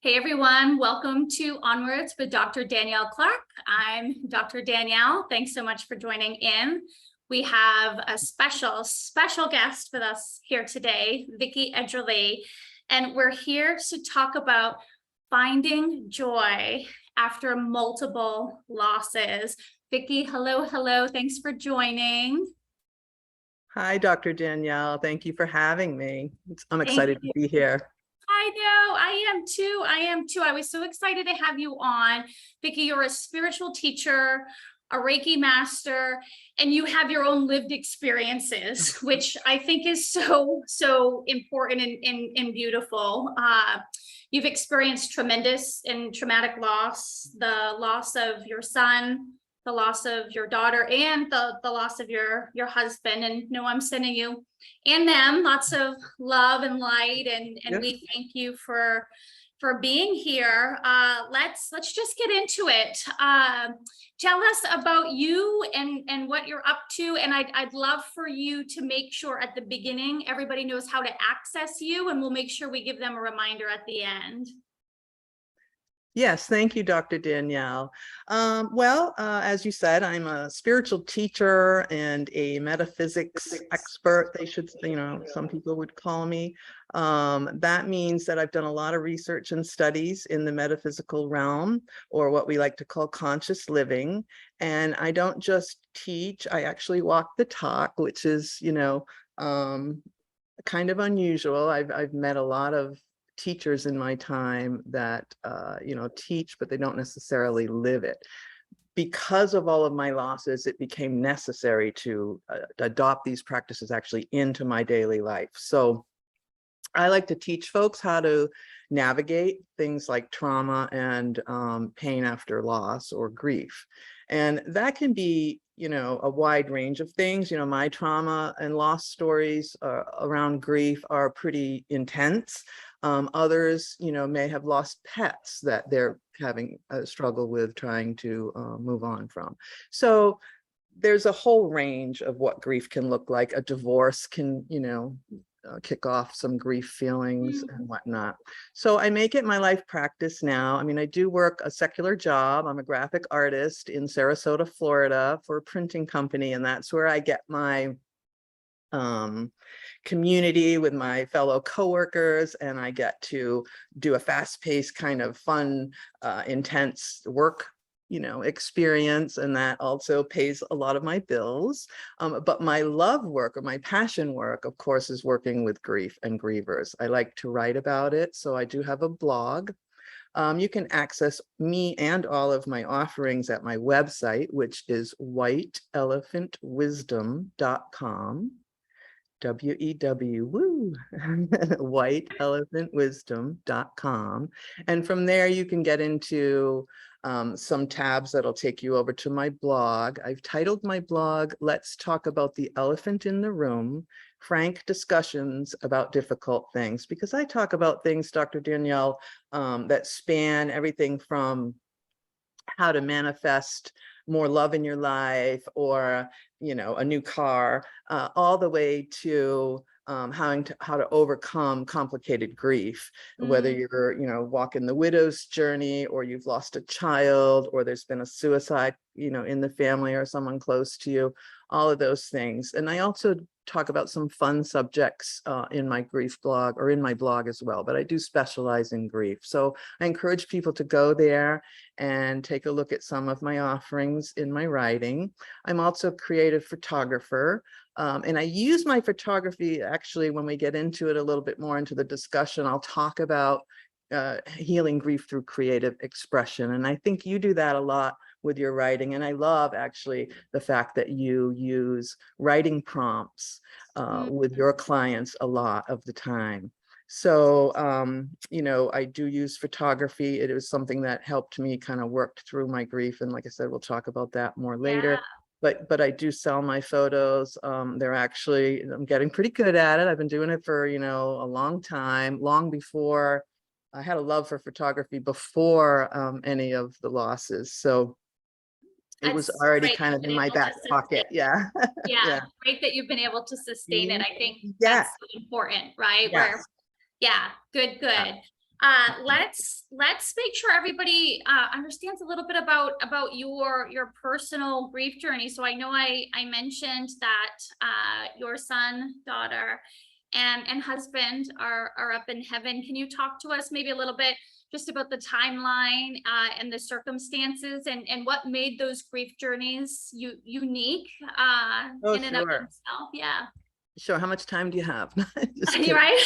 Hey everyone, welcome to Onwards with Dr. Danielle Clark. I'm Dr. Danielle. Thanks so much for joining in. We have a special guest with us here today, Vicky Edgerly, and we're here to talk about finding joy after multiple losses. Vicky, hello. Thanks for joining. Hi, Dr. Danielle. Thank you for having me. I'm Thank excited you. to be here. I know, I am too. I was so excited to have you on. Vicky, you're a spiritual teacher, a Reiki master, and you have your own lived experiences, which I think is so important and beautiful. You've experienced tremendous and traumatic loss, the loss of your son, the loss of your daughter, and the loss of your husband. And no, I'm sending you and them lots of love and light, and Yep. we thank you for being here. Let's just get into it. Tell us about you and what you're up to, and I'd love for you to make sure at the beginning everybody knows how to access you, and we'll make sure we give them a reminder at the end. Yes, thank you, Dr. Danielle. As you said, I'm a spiritual teacher and a metaphysics expert. They should, some people would call me. That means that I've done a lot of research and studies in the metaphysical realm, or what we like to call conscious living. And I don't just teach, I actually walk the talk, which is, kind of unusual. I've met a lot of teachers in my time that teach, but they don't necessarily live it. Because of all of my losses, it became necessary to adopt these practices actually into my daily life. So I like to teach folks how to navigate things like trauma and pain after loss or grief. And that can be, a wide range of things. My trauma and loss stories around grief are pretty intense. Others, may have lost pets that they're having a struggle with trying to move on from. So there's a whole range of what grief can look like. A divorce can, kick off some grief feelings and whatnot. So I make it my life practice now. I mean, I do work a secular job. I'm a graphic artist in Sarasota, Florida for a printing company, and that's where I get my community with my fellow coworkers, and I get to do a fast-paced kind of fun, intense work experience, and that also pays a lot of my bills. But my love work, or my passion work, of course, is working with grief and grievers. I like to write about it, so I do have a blog. You can access me and all of my offerings at my website, which is whiteelephantwisdom.com. WEW, whiteelephantwisdom.com. And from there, you can get into some tabs that'll take you over to my blog. I've titled my blog, Let's Talk About the Elephant in the Room, Frank Discussions About Difficult Things, because I talk about things, Dr. Danielle, that span everything from how to manifest more love in your life, or a new car, all the way to how to overcome complicated grief, whether you're walking the widow's journey, or you've lost a child, or there's been a suicide in the family or someone close to you, all of those things. And I also talk about some fun subjects in my grief blog, or in my blog as well, but I do specialize in grief. So I encourage people to go there and take a look at some of my offerings in my writing. I'm also a creative photographer, and I use my photography, actually, when we get into it a little bit more into the discussion, I'll talk about healing grief through creative expression. And I think you do that a lot with your writing. And I love actually the fact that you use writing prompts with your clients a lot of the time. So, I do use photography. It was something that helped me kind of work through my grief. And like I said, we'll talk about that more later. Yeah. But I do sell my photos. I'm getting pretty good at it. I've been doing it for, a long time, long before I had a love for photography, before any of the losses. So it was already kind of in my back pocket. Yeah. Yeah. Great that you've been able to sustain it. I think Yeah. that's important, right? Yes. Yeah, good. Let's make sure everybody understands a little bit about your personal grief journey. So I know I mentioned that your son, daughter, and husband are up in heaven. Can you talk to us maybe a little bit just about the timeline and the circumstances and what made those grief journeys unique Oh, in and of sure. themselves? Yeah. Sure. How much time do you have? Just You kidding. right?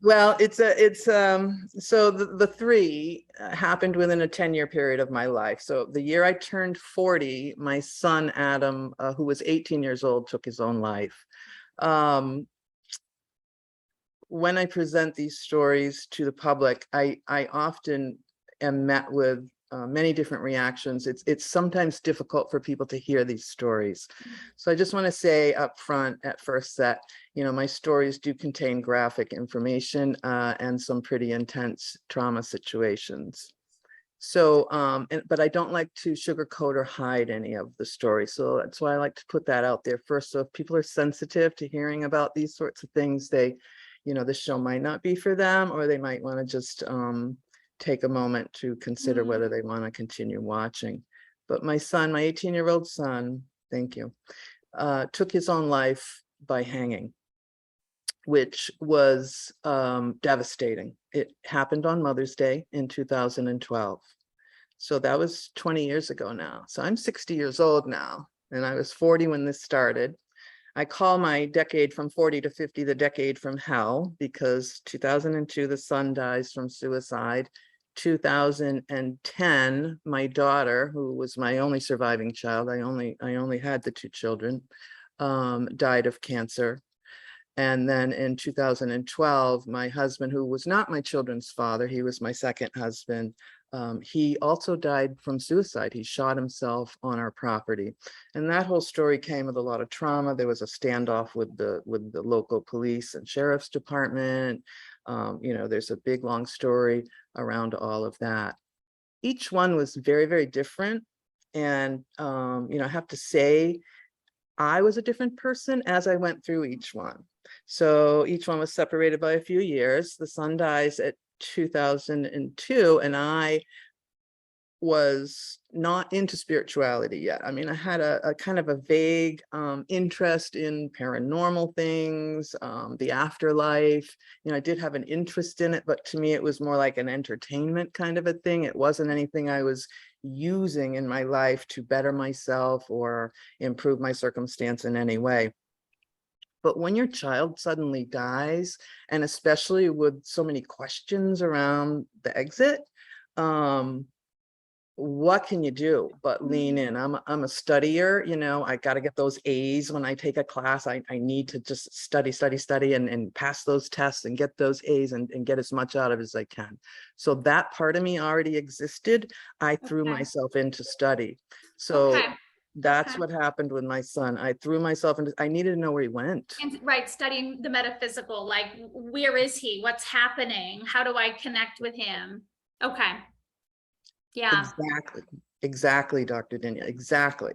Well, so the three happened within a 10-year period of my life. So the year I turned 40, my son Adam, who was 18 years old, took his own life. When I present these stories to the public, I often am met with many different reactions. It's sometimes difficult for people to hear these stories. So I just want to say up front at first that, my stories do contain graphic information and some pretty intense trauma situations. So, but I don't like to sugarcoat or hide any of the stories. So that's why I like to put that out there first. So if people are sensitive to hearing about these sorts of things, the show might not be for them, or they might want to just take a moment to consider whether they want to continue watching. But my son, my 18-year-old son, thank you, took his own life by hanging, which was devastating. It happened on Mother's Day in 2012. So that was 20 years ago now. So I'm 60 years old now, and I was 40 when this started. I call my decade from 40 to 50 the decade from hell, because 2002, the son dies from suicide. 2010, my daughter, who was my only surviving child, I only had the two children, died of cancer. And then in 2012, my husband, who was not my children's father, he was my second husband, he also died from suicide. He shot himself on our property. And that whole story came with a lot of trauma. There was a standoff with the local police and sheriff's department. There's a big, long story around all of that. Each one was very, very different. And, I have to say, I was a different person as I went through each one. So each one was separated by a few years. The son dies at 2002, and I was not into spirituality yet. I mean, I had a kind of a vague interest in paranormal things, the afterlife. I did have an interest in it, but to me, it was more like an entertainment kind of a thing. It wasn't anything I was using in my life to better myself or improve my circumstance in any way. But when your child suddenly dies, and especially with so many questions around the exit, what can you do but lean in? I'm a studier, I got to get those A's when I take a class. I need to just study and pass those tests and get those A's and get as much out of it as I can. So that part of me already existed. I threw myself into study. So that's what happened with my son. I threw myself into, I needed to know where he went. And right, studying the metaphysical, like where is he? What's happening? How do I connect with him? Okay. Yeah. Exactly, Dr. Danielle, exactly.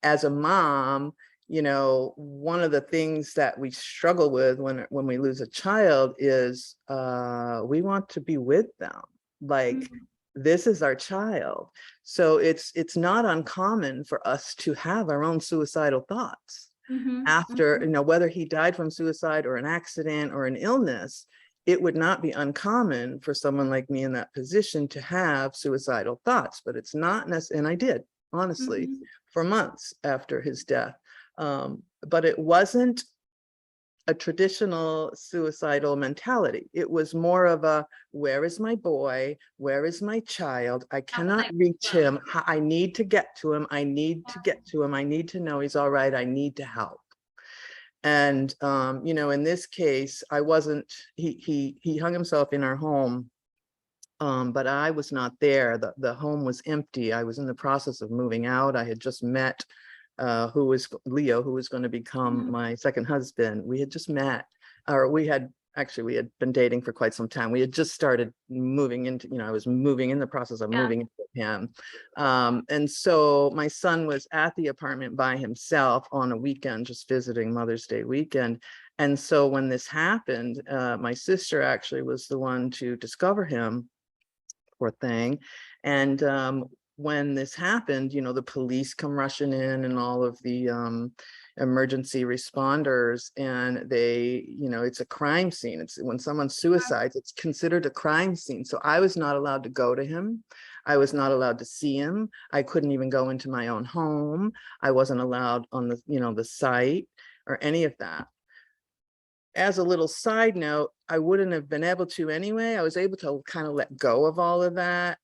As a mom, one of the things that we struggle with when we lose a child is we want to be with them. Like, this is our child. So it's not uncommon for us to have our own suicidal thoughts after, whether he died from suicide or an accident or an illness. It would not be uncommon for someone like me in that position to have suicidal thoughts, but it's not necessary. And I did, honestly, for months after his death. But it wasn't a traditional suicidal mentality. It was more of a, where is my boy? Where is my child? I cannot reach him. I need to get to him. I need to get to him. I need to know he's all right. I need to help. And, in this case, I wasn't, he hung himself in our home, but I was not there. The home was empty. I was in the process of moving out. I had just met Leo, who was going to become my second husband. We had just met, or we had been dating for quite some time. We had just started moving into, I was moving in the process of moving into him. And so my son was at the apartment by himself on a weekend, just visiting Mother's Day weekend. And so when this happened, my sister actually was the one to discover him, poor thing. And when this happened, you know, the police come rushing in and all of the emergency responders, and they, you know, it's a crime scene. It's when someone suicides, it's considered a crime scene. So I was not allowed to go to him. I was not allowed to see him. I couldn't even go into my own home. I wasn't allowed on the, you know, the site or any of that. As a little side note, I wouldn't have been able to anyway. I was able to kind of let go of all of that.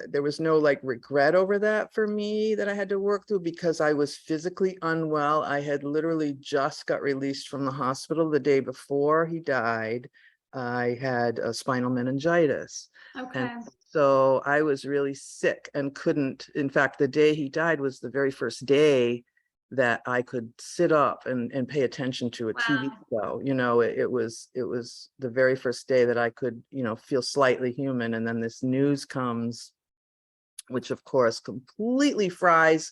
There was no like regret over that for me that I had to work through, because I was physically unwell. I had literally just got released from the hospital the day before he died. I had a spinal meningitis. And Okay. so I was really sick and couldn't, in fact, the day he died was the very first day that I could sit up and pay attention to a TV Wow. show. You know, it was the very first day that I could, you know, feel slightly human. And then this news comes, which of course completely fries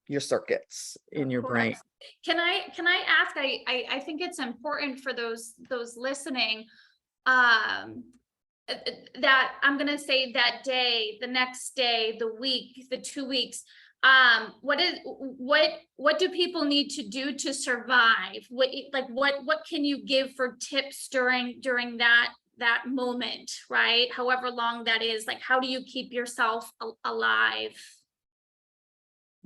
your circuits in Of your brain. course. Can I ask, I think it's important for those listening, um that I'm going to say that day, the next day, the week, the 2 weeks, what do people need to do to survive? What can you give for tips during that moment, right? However long that is, like, how do you keep yourself alive?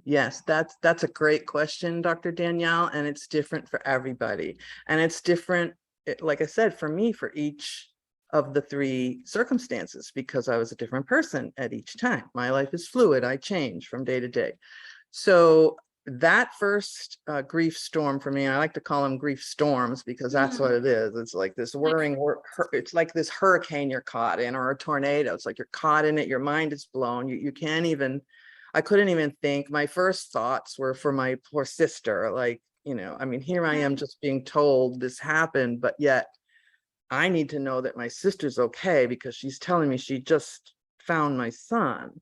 Yes, that's a great question, Dr. Danielle, and it's different for everybody. And it's different, like I said, for me, for each of the three circumstances, because I was a different person at each time. My life is fluid. I change from day to day. So that first grief storm for me, I like to call them grief storms, because that's what it is. It's like this whirring, it's like this hurricane you're caught in, or a tornado. It's like you're caught in it. Your mind is blown. You can't even, I couldn't even think. My first thoughts were for my poor sister. Like, you know, I mean, here I am just being told this happened, but yet I need to know that my sister's okay, because she's telling me she just found my son,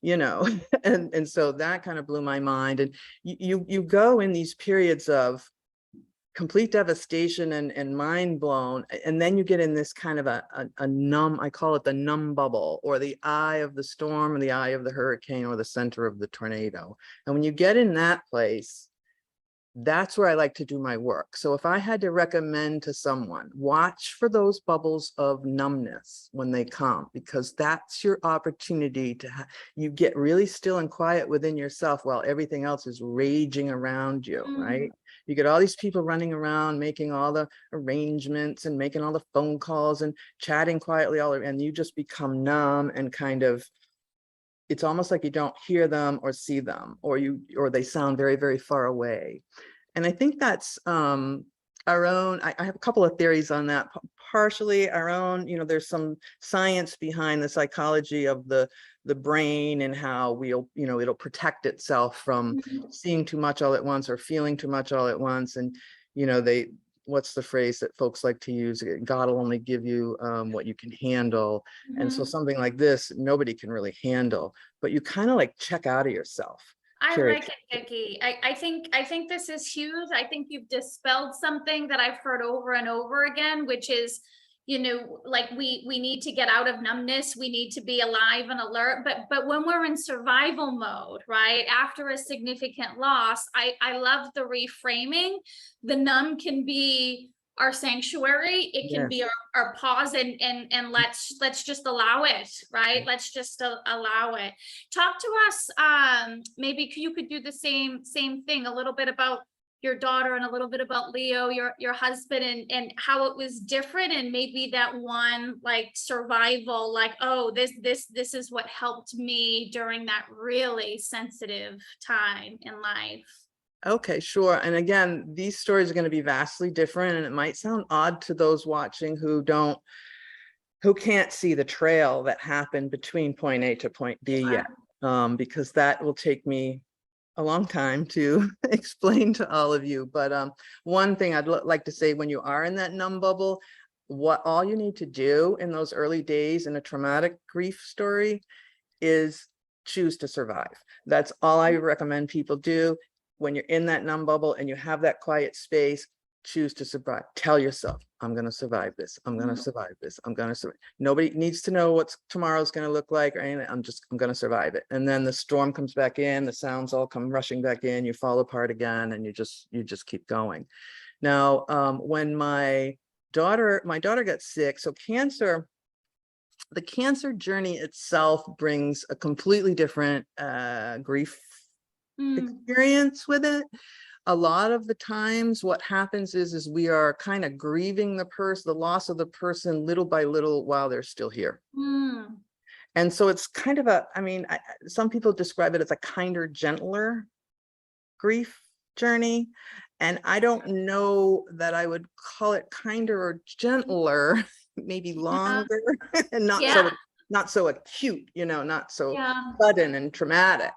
you know. And so that kind of blew my mind. And you go in these periods of complete devastation and mind blown, and then you get in this kind of a numb, I call it the numb bubble, or the eye of the storm, or the eye of the hurricane, or the center of the tornado. And when you get in that place, that's where I like to do my work. So if I had to recommend to someone, watch for those bubbles of numbness when they come, because that's your opportunity to you get really still and quiet within yourself while everything else is raging around you, right? You get all these people running around, making all the arrangements and making all the phone calls and chatting quietly and you just become numb and kind of, it's almost like you don't hear them or see them, or they sound very, very far away. And I think that's our own, I have a couple of theories on that. Partially our own, you know, there's some science behind the psychology of the brain and how we'll, you know, it'll protect itself from seeing too much all at once or feeling too much all at once. And, you know, what's the phrase that folks like to use? God will only give you what you can handle. And so something like this, nobody can really handle, but you kind of like check out of yourself. I like it, Vicky. I think this is huge. I think you've dispelled something that I've heard over and over again, which is, you know, like we need to get out of numbness. We need to be alive and alert. But when we're in survival mode, right, after a significant loss, I love the reframing. The numb can be our sanctuary. It can be our pause and let's just allow it, right? Let's just allow it. Talk to us, maybe you could do the same thing, a little bit about your daughter and a little bit about Leo, your husband, and how it was different, and maybe that one like survival, like, oh, this is what helped me during that really sensitive time in life. Okay, sure. And again, these stories are going to be vastly different, and it might sound odd to those watching who can't see the trail that happened between point A to point B yet, because that will take me a long time to explain to all of you. But one thing I'd like to say, when you are in that numb bubble, what all you need to do in those early days in a traumatic grief story is choose to survive. That's all I recommend people do. When you're in that numb bubble and you have that quiet space, choose to survive. Tell yourself, I'm going to survive this. I'm going to survive this. I'm going to survive. Nobody needs to know what tomorrow's going to look like or anything. I'm going to survive it. And then the storm comes back in, the sounds all come rushing back in, you fall apart again, and you just keep going. Now, when my daughter got sick, so the cancer journey itself brings a completely different grief experience with it. A lot of the times what happens is we are kind of grieving the loss of the person little by little while they're still here. And so it's kind of some people describe it as a kinder, gentler grief journey. And I don't know that I would call it kinder or gentler, maybe longer and not so acute, not so sudden and traumatic.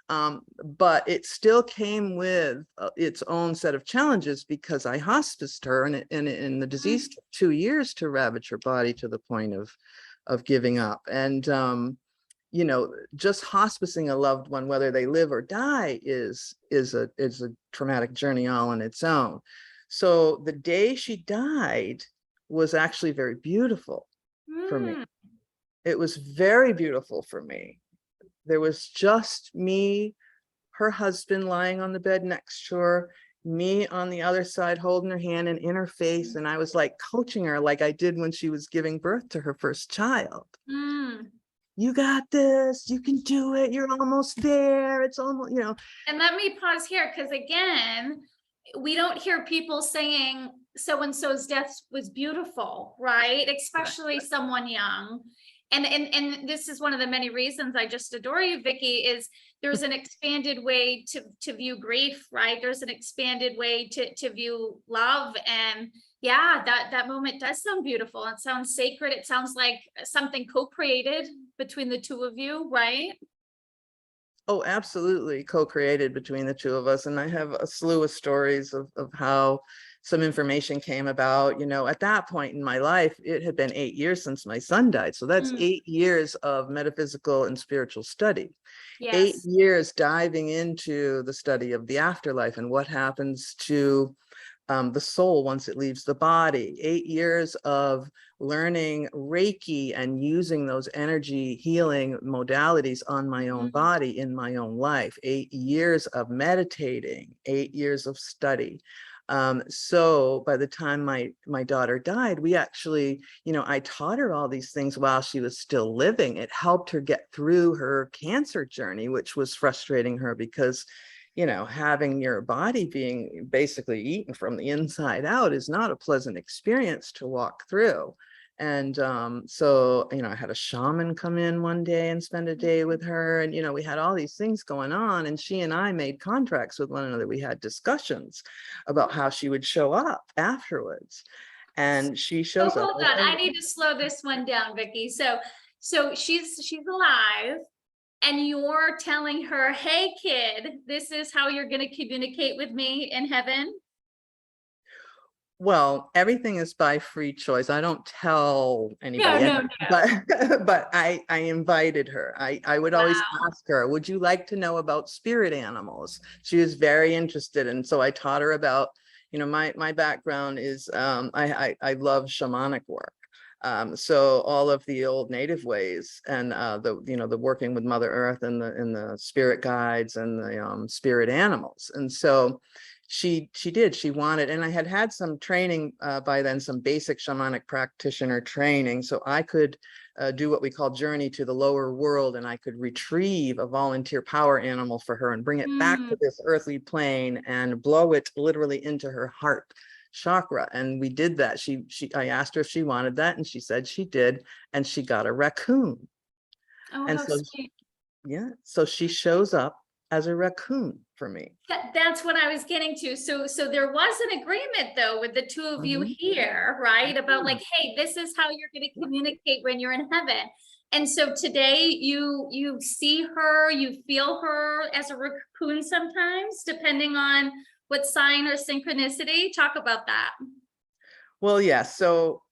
But it still came with its own set of challenges because I hospiced her and the disease took 2 years to ravage her body to the point of giving up. And, just hospicing a loved one, whether they live or die, is a traumatic journey all on its own. So the day she died was actually very beautiful for me. It was very beautiful for me. There was just me, her husband lying on the bed next to her, me on the other side holding her hand and in her face. And I was like coaching her like I did when she was giving birth to her first child. You got this, you can do it, you're almost there, it's almost, And let me pause here, because again, we don't hear people saying so-and-so's death was beautiful, right? Especially someone young. And this is one of the many reasons I just adore you, Vicky, is there's an expanded way to view grief, right? There's an expanded way to view love. And yeah, that moment does sound beautiful. It sounds sacred. It sounds like something co-created between the two of you, right? Oh, absolutely co-created between the two of us. And I have a slew of stories of how some information came about. At that point in my life, it had been 8 years since my son died. So that's 8 years of metaphysical and spiritual study. Yes. 8 years diving into the study of the afterlife and what happens to the soul once it leaves the body. 8 years of learning Reiki and using those energy healing modalities on my own body in my own life. 8 years of meditating, 8 years of study. So by the time my daughter died, we actually, I taught her all these things while she was still living. It helped her get through her cancer journey, which was frustrating her because having your body being basically eaten from the inside out is not a pleasant experience to walk through. And so, I had a shaman come in one day and spend a day with her. And, we had all these things going on. And she and I made contracts with one another. We had discussions about how she would show up afterwards. And she shows up. Hold on. I need to slow this one down, Vicky. So she's alive. And you're telling her, hey, kid, this is how you're going to communicate with me in heaven? Well, everything is by free choice. I don't tell anybody, No. but I invited her. I would always ask her, would you like to know about spirit animals? She was very interested. And so I taught her about, my background is, I love shamanic work. So all of the old native ways and the working with Mother Earth and the spirit guides and the spirit animals. And so she wanted, and I had some training by then, some basic shamanic practitioner training, so I could do what we call journey to the lower world, and I could retrieve a volunteer power animal for her and bring it back to this earthly plane and blow it literally into her heart chakra. And we did that. I asked her if she wanted that, and she said she did, and she got a raccoon. Oh, and how so sweet. so she shows up as a raccoon for me. That's what I was getting to. So there was an agreement though with the two of you here, right? About like, hey, this is how you're going to communicate when you're in heaven. And so today you see her, you feel her as a raccoon sometimes, depending on what sign or synchronicity. Talk about that. Well, yeah. So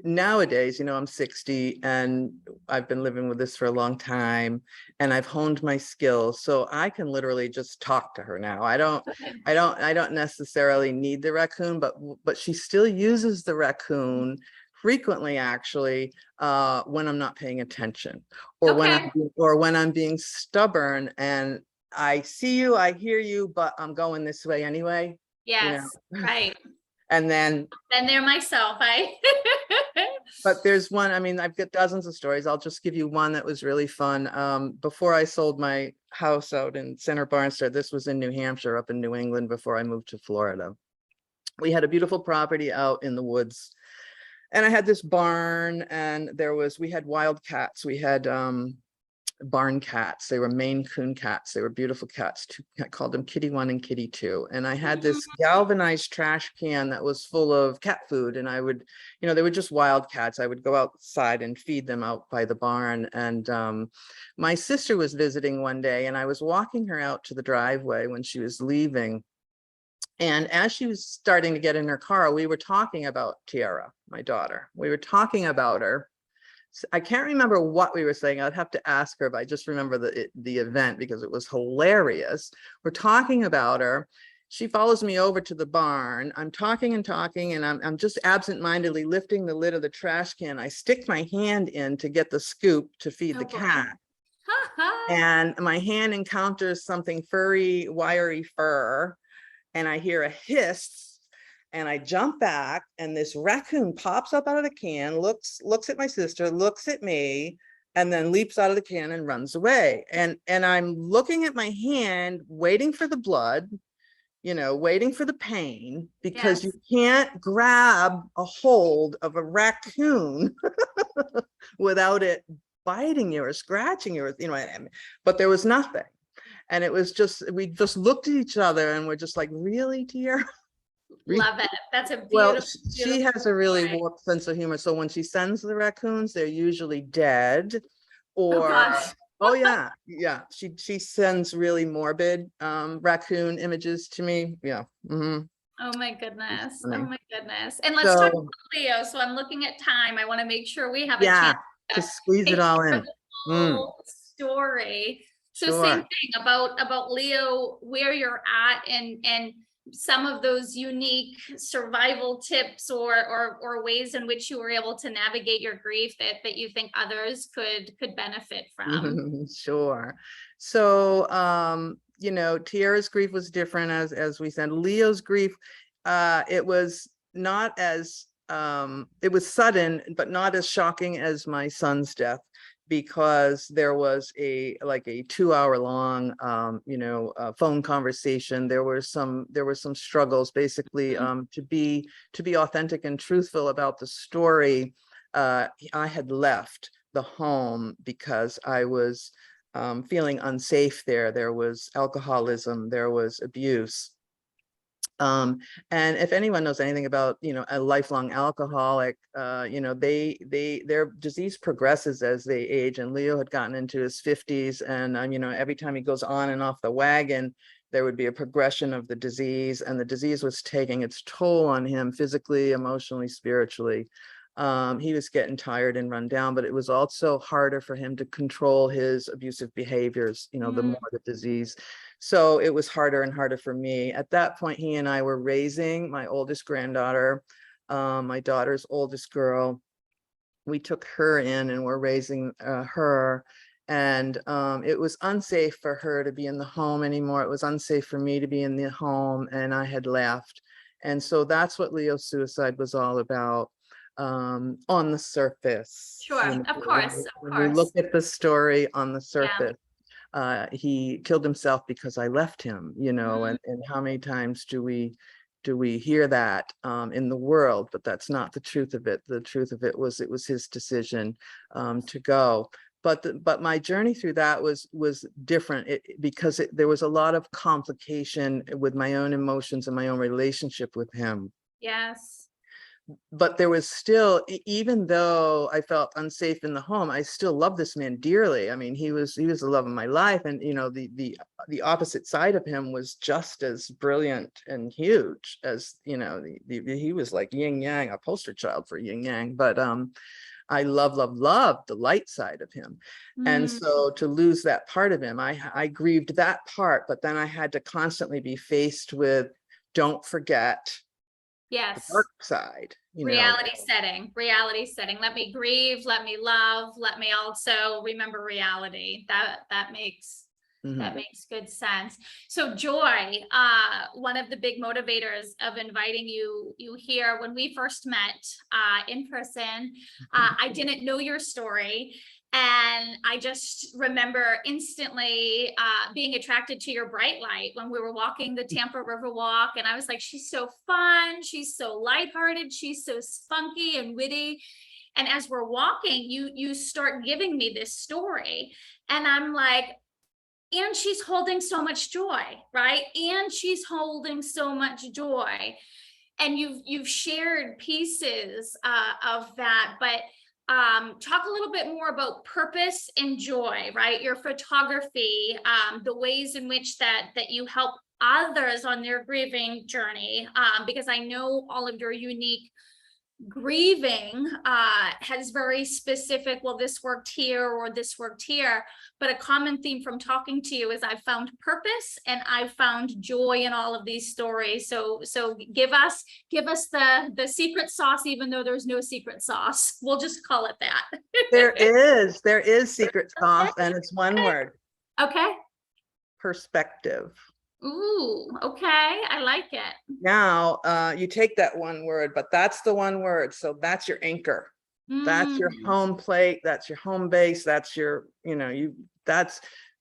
nowadays, I'm 60 and I've been living with this for a long time, and I've honed my skills. So I can literally just talk to her now. Okay. I don't necessarily need the raccoon, but she still uses the raccoon frequently, actually, when I'm not paying attention, or Okay. when I'm being stubborn and I see you, I hear you, but I'm going this way anyway, Yes. Right. and then Been there myself. but there's one, I mean, I've got dozens of stories. I'll just give you one that was really fun. Before I sold my house out in Center Barnstead, this was in New Hampshire, up in New England, before I moved to Florida. We had a beautiful property out in the woods, and I had this barn, and we had wild cats. We had barn cats. They were Maine Coon cats. They were beautiful cats. I called them Kitty 1 and Kitty 2. And I had this galvanized trash can that was full of cat food. And I would, they were just wild cats. I would go outside and feed them out by the barn. And my sister was visiting one day, and I was walking her out to the driveway when she was leaving. And as she was starting to get in her car, we were talking about Tiara, my daughter. We were talking about her. I can't remember what we were saying. I'd have to ask her, but I just remember the event because it was hilarious. We're talking about her. She follows me over to the barn. I'm talking and talking, and I'm just absentmindedly lifting the lid of the trash can. I stick my hand in to get the scoop to feed the cat. And my hand encounters something furry, wiry fur, and I hear a hiss. And I jump back, and this raccoon pops up out of the can, looks at my sister, looks at me, and then leaps out of the can and runs away. And I'm looking at my hand, waiting for the blood, waiting for the pain, because you can't grab a hold of a raccoon without it biting you or scratching you, but there was nothing. And it was just, we just looked at each other and we're just like, really, dear? Love it. That's a beautiful. Well, she has a really story. warped sense of humor. So when she sends the raccoons, they're usually dead, Oh or gosh. oh yeah, She sends really morbid raccoon images to me. Yeah. Mm-hmm. Oh my goodness. Funny. Oh my goodness. And let's talk So about Leo. So I'm looking at time. I want to make sure we have a yeah, chance to squeeze it take all care in. of the whole story. So same Sure. thing about Leo, where you're at, and some of those unique survival tips or ways in which you were able to navigate your grief that you think others could benefit from. Sure. So Tiara's grief was different, as we said. Leo's grief, it was not as it was sudden, but not as shocking as my son's death, because there was a 2-hour long phone conversation. There were some struggles, basically, to be authentic and truthful about the story. I had left the home because I was feeling unsafe there. There was alcoholism, there was abuse. And if anyone knows anything about, a lifelong alcoholic, their disease progresses as they age. And Leo had gotten into his 50s, and every time he goes on and off the wagon, there would be a progression of the disease, and the disease was taking its toll on him physically, emotionally, spiritually. He was getting tired and run down, but it was also harder for him to control his abusive behaviors, the more the disease. So it was harder and harder for me. At that point, he and I were raising my oldest granddaughter, my daughter's oldest girl. We took her in and we're raising her. And it was unsafe for her to be in the home anymore. It was unsafe for me to be in the home, and I had left. And so that's what Leo's suicide was all about. On the surface. Sure, of course, When we look at the story on the Yeah. surface, he killed himself because I left him, and how many times do we hear that in the world? But that's not the truth of it. The truth of it was his decision to go. But my journey through that was different, because there was a lot of complication with my own emotions and my own relationship with him. Yes. but there was still, even though I felt unsafe in the home, I still loved this man dearly. I mean, he was the love of my life. And, you know, the opposite side of him was just as brilliant and huge as, you know, he was like yin yang, a poster child for yin yang. But I love the light side of him. And so to lose that part of him, I grieved that part, but then I had to constantly be faced with, don't forget the Yes. dark side, you know. Reality setting. Let me grieve, let me love, let me also remember reality. That makes good sense. So Joy, one of the big motivators of inviting you here, when we first met in person, I didn't know your story. And I just remember instantly being attracted to your bright light when we were walking the Tampa River Walk. And I was like, she's so fun. She's so lighthearted. She's so spunky and witty. And as we're walking, you start giving me this story. And I'm like, and she's holding so much joy, right? And she's holding so much joy. And you've shared pieces of that, but talk a little bit more about purpose and joy, right? Your photography, the ways in which that you help others on their grieving journey, because I know all of your unique grieving has very specific, well, this worked here or this worked here, but a common theme from talking to you is I've found purpose and I've found joy in all of these stories. So give us the secret sauce, even though there's no secret sauce. We'll just call it that. There is secret sauce, and it's one word. Okay. Perspective. Ooh, okay. I like it. Now, you take that one word, but that's the one word. So that's your anchor. That's your home plate. That's your home base. That's your, you know,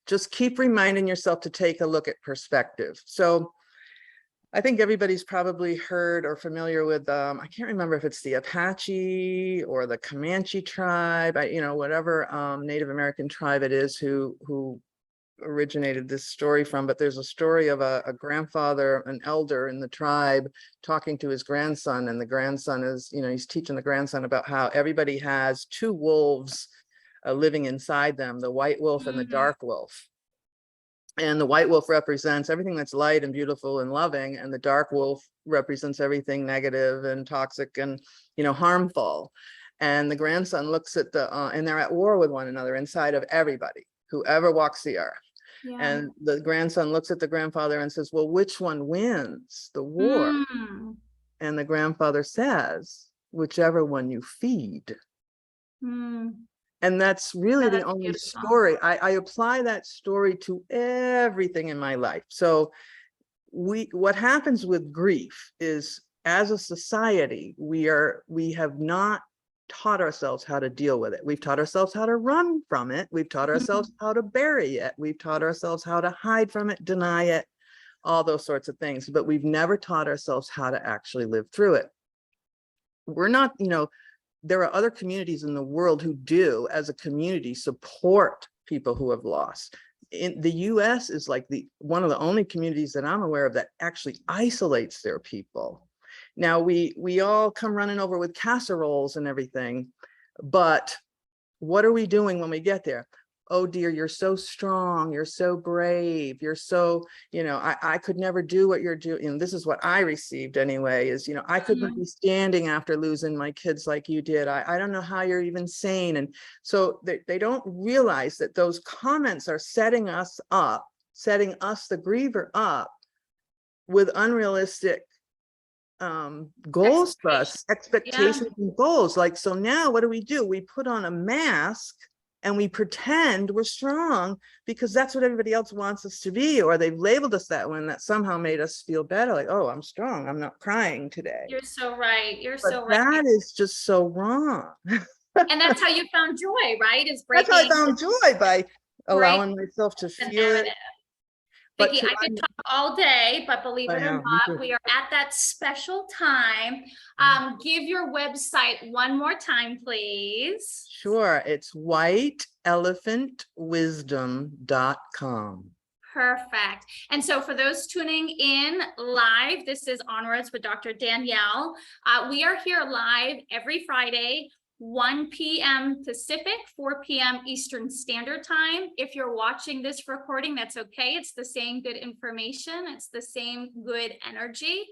just keep reminding yourself to take a look at perspective. So I think everybody's probably heard or familiar with, I can't remember if it's the Apache or the Comanche tribe, whatever Native American tribe it is who originated this story from, but there's a story of a grandfather, an elder in the tribe, talking to his grandson, and the grandson is, he's teaching the grandson about how everybody has two wolves living inside them, the white wolf and the dark wolf. And the white wolf represents everything that's light and beautiful and loving, and the dark wolf represents everything negative and toxic and, harmful. And the grandson looks at and they're at war with one another inside of everybody, whoever walks the earth. Yeah. And the grandson looks at the grandfather and says, well, which one wins the war? And the grandfather says, whichever one you feed. And that's really the only beautiful story. I apply that story to everything in my life. So what happens with grief is, as a society, we have not taught ourselves how to deal with it. We've taught ourselves how to run from it. We've taught ourselves how to bury it. We've taught ourselves how to hide from it, deny it, all those sorts of things. But we've never taught ourselves how to actually live through it. We're not, there are other communities in the world who do, as a community, support people who have lost. In the US is like one of the only communities that I'm aware of that actually isolates their people. Now we all come running over with casseroles and everything, but what are we doing when we get there? Oh dear, you're so strong, you're so brave, you're so, I could never do what you're doing. And this is what I received anyway, is, I couldn't be standing after losing my kids like you did. I don't know how you're even sane. And so they don't realize that those comments are setting us, the griever, up with unrealistic goals for us, expectations and goals. Like, so now what do? We put on a mask and we pretend we're strong because that's what everybody else wants us to be, or they've labeled us that one, that somehow made us feel better. Like, oh, I'm strong, I'm not crying today. You're so right. That is just so wrong. And that's how you found joy, right? Is breaking. That's how I found joy, by allowing myself to feel it. Vicky, I could talk all day, but believe it or not, we are at that special time. Give your website one more time, please. Sure. It's whiteelephantwisdom.com. Perfect. And so for those tuning in live, this is Onwards with Dr. Danielle. We are here live every Friday, 1 p.m. Pacific, 4 p.m. Eastern Standard Time. If you're watching this recording, that's okay. It's the same good information. It's the same good energy.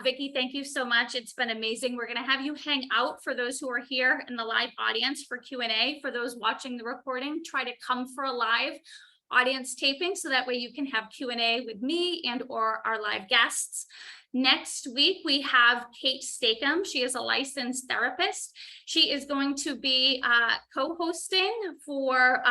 Vicky, thank you so much. It's been amazing. We're going to have you hang out for those who are here in the live audience for Q&A. For those watching the recording, try to come for a live audience taping so that way you can have Q&A with me and or our live guests. Next week, we have Kate Stakem. She is a licensed therapist. She is going to be co-hosting for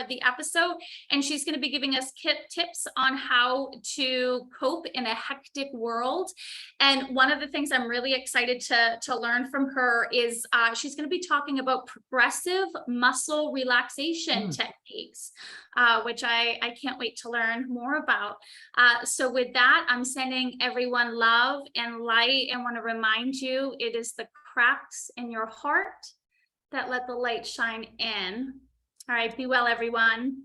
the episode, and she's going to be giving us tips on how to cope in a hectic world. And one of the things I'm really excited to learn from her is she's going to be talking about progressive muscle relaxation techniques, which I can't wait to learn more about. So with that, I'm sending everyone love and light, and want to remind you, it is the cracks in your heart that let the light shine in. All right, be well, everyone.